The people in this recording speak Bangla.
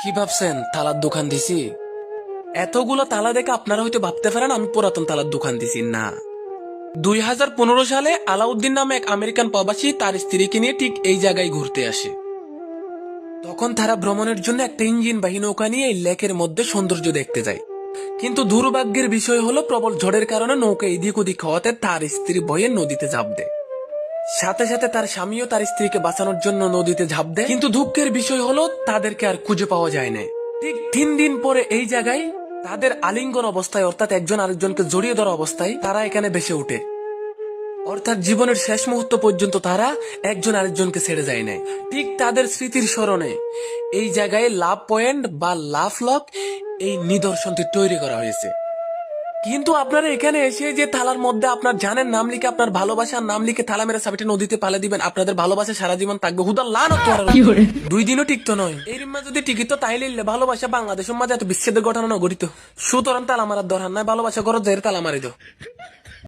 কি ভাবছেন তালার দোকান দিছি? এতগুলো তালা দেখে আপনারা হয়তো ভাবতে পারেন আমি পুরাতন তালার দোকান দিছি। না, 2015 সালে আলাউদ্দিন নামে এক আমেরিকান প্রবাসী তার স্ত্রীকে নিয়ে ঠিক এই জায়গায় ঘুরতে আসে। তখন তারা ভ্রমণের জন্য একটা ইঞ্জিন বাহী নৌকা নিয়ে এই লেকের মধ্যে সৌন্দর্য দেখতে যায়। কিন্তু দুর্ভাগ্যের বিষয় হলো প্রবল ঝড়ের কারণে নৌকা এদিক ওদিক হওয়াতে তার স্ত্রী ভয়ে নদীতে ঝাঁপ দেয়। সাথে সাথে তার স্বামীও তার স্ত্রীকে বাঁচানোর জন্য নদীতে ঝাঁপ দেয়। কিন্তু দুঃখের বিষয় হলো তাদেরকে আর খুঁজে পাওয়া যায় না। ঠিক 3 দিন পরে এই জায়গায় তাদের আলিঙ্গন অবস্থায়, অর্থাৎ একজন আরেকজনকে জড়িয়ে ধরা অবস্থায় তারা এখানে ভেসে ওঠে। অর্থাৎ জীবনের শেষ মুহূর্ত পর্যন্ত তারা একজন আরেকজনকে ছেড়ে যায় নাই। ঠিক তাদের স্মৃতির স্মরণে এই জায়গায় লাভ পয়েন্ট বা লাভ লক এই নিদর্শনটি তৈরি করা হয়েছে। কিন্তু আপনারা এখানে এসে যে থালার মধ্যে আপনার জানের নাম লিখে, আপনার ভালোবাসার নাম লিখে থালা মেরে সাবিটা নদীতে পালে দিবেন, আপনাদের ভালোবাসা সারা জীবন থাকবে। হুদা লানত 2 দিনও টিকতো নয়। এই রিম্মা যদি টিকিত তাইলে ভালোবাসা বাংলাদেশের মাঝে এত বিচ্ছেদের ঘটনা ঘটিত। সুতরাং তালা মারার দরকার নাই, ভালোবাসা করো তালা মারি দাও।